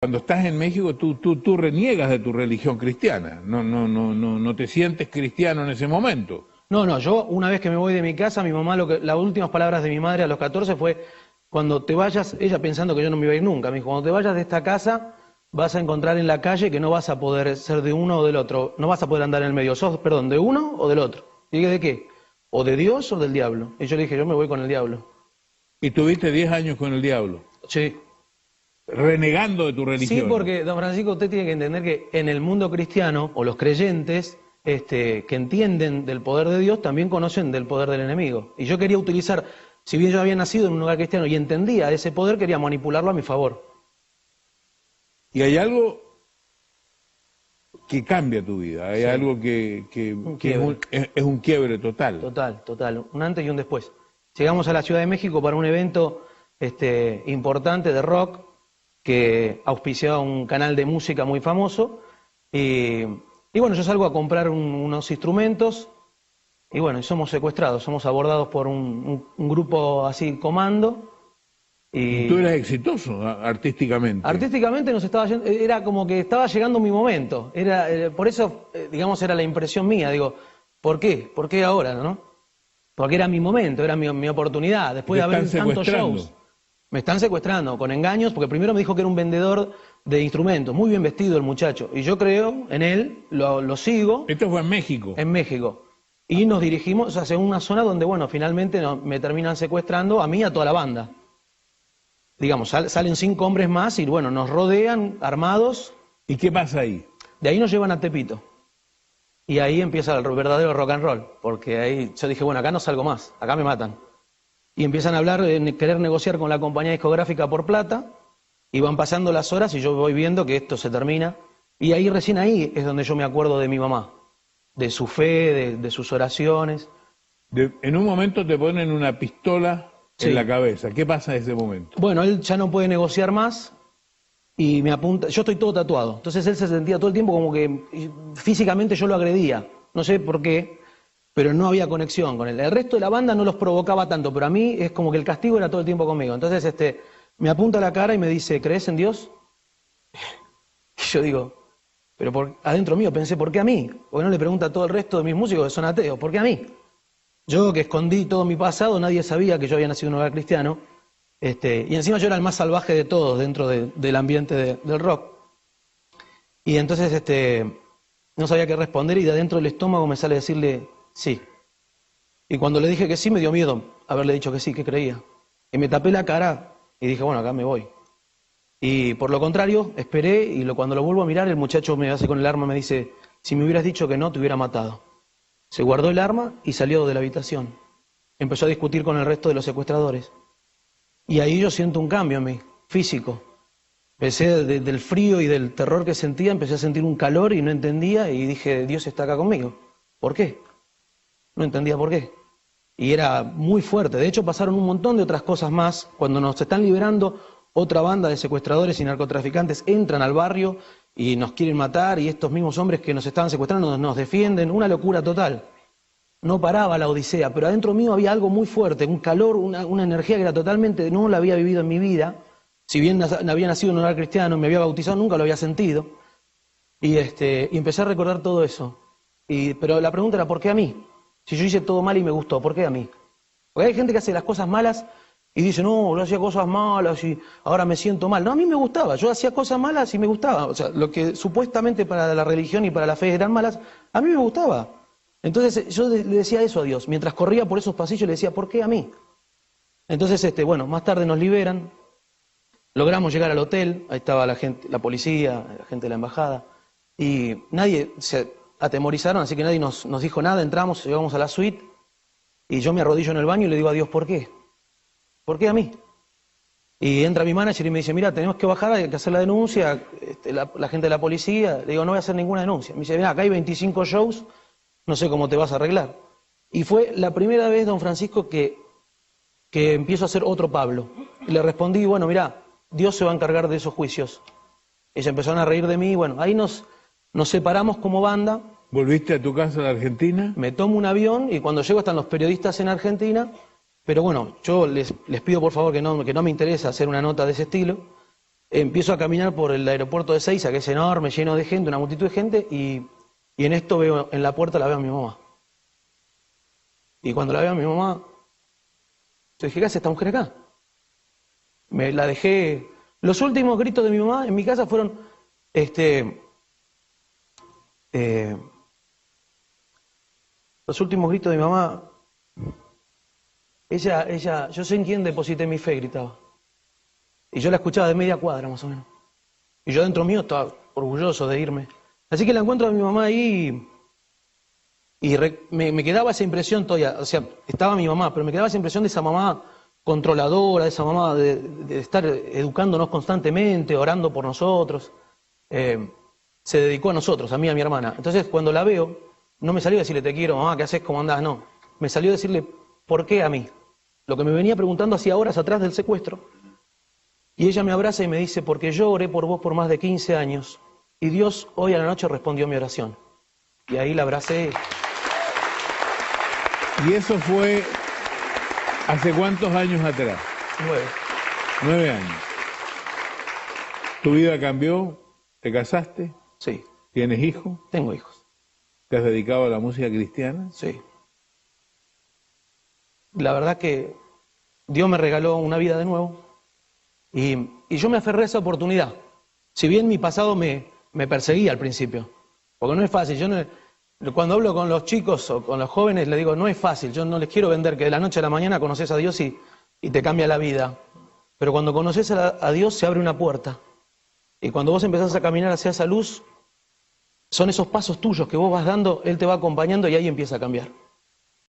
Cuando estás en México, tú reniegas de tu religión cristiana. No te sientes cristiano en ese momento. No, yo una vez que me voy de mi casa, mi mamá, las últimas palabras de mi madre a los 14 fue, cuando te vayas, ella pensando que yo no me iba a ir nunca, me dijo, cuando te vayas de esta casa, vas a encontrar en la calle que no vas a poder ser de uno o del otro, no vas a poder andar en el medio, sos, perdón, de uno o del otro. Y dije, ¿de qué? ¿O de Dios o del diablo? Y yo le dije, yo me voy con el diablo. ¿Y tuviste 10 años con el diablo? Sí. Renegando de tu religión. Sí, porque, don Francisco, usted tiene que entender que en el mundo cristiano, o los creyentes, que entienden del poder de Dios, también conocen del poder del enemigo. Y yo quería utilizar, si bien yo había nacido en un lugar cristiano y entendía ese poder, quería manipularlo a mi favor. Y hay algo que cambia tu vida, hay algo que es un quiebre total. Total, un antes y un después. Llegamos a la Ciudad de México para un evento importante de rock, que auspiciaba un canal de música muy famoso, y bueno, yo salgo a comprar unos instrumentos, y bueno, somos secuestrados, somos abordados por un grupo así, comando. Y tú eras exitoso artísticamente. Artísticamente nos estaba yendo, era como que estaba llegando mi momento, por eso, digamos, era la impresión mía, digo, ¿por qué? ¿Por qué ahora, no? Porque era mi momento, era mi oportunidad, después de haber tantos shows. Me están secuestrando con engaños, porque primero me dijo que era un vendedor de instrumentos, muy bien vestido el muchacho, y yo creo en él, lo sigo. ¿Esto fue en México? En México. Y nos dirigimos hacia una zona donde, bueno, finalmente me terminan secuestrando a mí y a toda la banda. Digamos, salen 5 hombres más y, bueno, nos rodean armados. ¿Y qué pasa ahí? De ahí nos llevan a Tepito. Y ahí empieza el verdadero rock and roll, porque ahí yo dije, bueno, acá no salgo más, acá me matan. Y empiezan a hablar, querer negociar con la compañía discográfica por plata, y van pasando las horas y yo voy viendo que esto se termina. Y ahí, recién ahí, es donde yo me acuerdo de mi mamá, de su fe, de sus oraciones. En un momento te ponen una pistola en la cabeza. ¿Qué pasa en ese momento? Bueno, él ya no puede negociar más y me apunta. Yo estoy todo tatuado, entonces él se sentía todo el tiempo como que físicamente yo lo agredía. No sé por qué, pero no había conexión con él. El resto de la banda no los provocaba tanto, pero a mí es como que el castigo era todo el tiempo conmigo. Entonces me apunta a la cara y me dice, ¿crees en Dios? Y yo digo, pero adentro mío pensé, ¿por qué a mí? Porque no le pregunta a todo el resto de mis músicos que son ateos, ¿por qué a mí? Yo, que escondí todo mi pasado, nadie sabía que yo había nacido en un hogar cristiano, y encima yo era el más salvaje de todos dentro del ambiente del rock. Y entonces no sabía qué responder, y de adentro del estómago me sale decirle sí. Y cuando le dije que sí, me dio miedo haberle dicho que sí, que creía. Y me tapé la cara y dije, bueno, acá me voy. Y por lo contrario, esperé, y cuando lo vuelvo a mirar, el muchacho me hace con el arma, me dice, si me hubieras dicho que no, te hubiera matado. Se guardó el arma y salió de la habitación. Empezó a discutir con el resto de los secuestradores. Y ahí yo siento un cambio en mí, físico. Empecé del frío y del terror que sentía, empecé a sentir un calor y no entendía, y dije, Dios está acá conmigo. ¿Por qué? No entendía por qué. Y era muy fuerte. De hecho, pasaron un montón de otras cosas más. Cuando nos están liberando, otra banda de secuestradores y narcotraficantes entran al barrio y nos quieren matar, y estos mismos hombres que nos estaban secuestrando nos defienden. Una locura total. No paraba la odisea, pero adentro mío había algo muy fuerte, un calor, una energía que era totalmente, no la había vivido en mi vida. Si bien había nacido en un hogar cristiano, me había bautizado, nunca lo había sentido. Y empecé a recordar todo eso. Pero la pregunta era, ¿por qué a mí? Si yo hice todo mal y me gustó, ¿por qué a mí? Porque hay gente que hace las cosas malas y dice, no, yo hacía cosas malas y ahora me siento mal. No, a mí me gustaba, yo hacía cosas malas y me gustaba. O sea, lo que supuestamente para la religión y para la fe eran malas, a mí me gustaba. Entonces yo le decía eso a Dios. Mientras corría por esos pasillos le decía, ¿por qué a mí? Entonces, bueno, más tarde nos liberan, logramos llegar al hotel, ahí estaba la gente, la policía, la gente de la embajada, y nadie se atemorizaron, así que nadie nos dijo nada. Entramos, llegamos a la suite, y yo me arrodillo en el baño y le digo a Dios, ¿por qué? ¿Por qué a mí? Y entra mi manager y me dice, mira, tenemos que bajar, hay que hacer la denuncia, la gente de la policía. Le digo, no voy a hacer ninguna denuncia. Me dice, mira, acá hay 25 shows, no sé cómo te vas a arreglar. Y fue la primera vez, don Francisco, que empiezo a hacer otro Pablo. Y le respondí, bueno, mira, Dios se va a encargar de esos juicios. Ellos empezaron a reír de mí, bueno, ahí nos separamos como banda. ¿Volviste a tu casa de Argentina? Me tomo un avión y cuando llego están los periodistas en Argentina, pero bueno, yo les pido por favor que no me interesa hacer una nota de ese estilo. empiezo a caminar por el aeropuerto de Ezeiza, que es enorme, lleno de gente, una multitud de gente, y en esto veo, en la puerta la veo a mi mamá. Y cuando la veo a mi mamá, yo dije, ¿qué hace esta mujer acá? Me la dejé. Los últimos gritos de mi mamá en mi casa fueron, los últimos gritos de mi mamá, ella, yo sé en quién deposité mi fe, gritaba. Y yo la escuchaba de media cuadra, más o menos. Y yo dentro mío estaba orgulloso de irme. Así que la encuentro a mi mamá ahí y me quedaba esa impresión todavía. O sea, estaba mi mamá, pero me quedaba esa impresión de esa mamá controladora, de esa mamá de estar educándonos constantemente, orando por nosotros. Se dedicó a nosotros, a mí y a mi hermana. Entonces, cuando la veo, no me salió a decirle, te quiero, mamá, ¿qué haces? ¿Cómo andás? No. Me salió a decirle, ¿por qué a mí? Lo que me venía preguntando hacía horas atrás del secuestro. Y ella me abraza y me dice, porque yo oré por vos por más de 15 años y Dios hoy a la noche respondió mi oración. Y ahí la abracé. ¿Y eso fue hace cuántos años atrás? 9. 9 años. ¿Tu vida cambió? ¿Te casaste? Sí. ¿Tienes hijos? Tengo hijos. ¿Te has dedicado a la música cristiana? Sí. La verdad que Dios me regaló una vida de nuevo. Y yo me aferré a esa oportunidad. Si bien mi pasado me perseguía al principio, porque no es fácil. Cuando hablo con los chicos o con los jóvenes, les digo, no es fácil. Yo no les quiero vender que de la noche a la mañana conoces a Dios y te cambia la vida. Pero cuando conoces a Dios se abre una puerta. Y cuando vos empezás a caminar hacia esa luz, son esos pasos tuyos que vos vas dando, Él te va acompañando y ahí empieza a cambiar.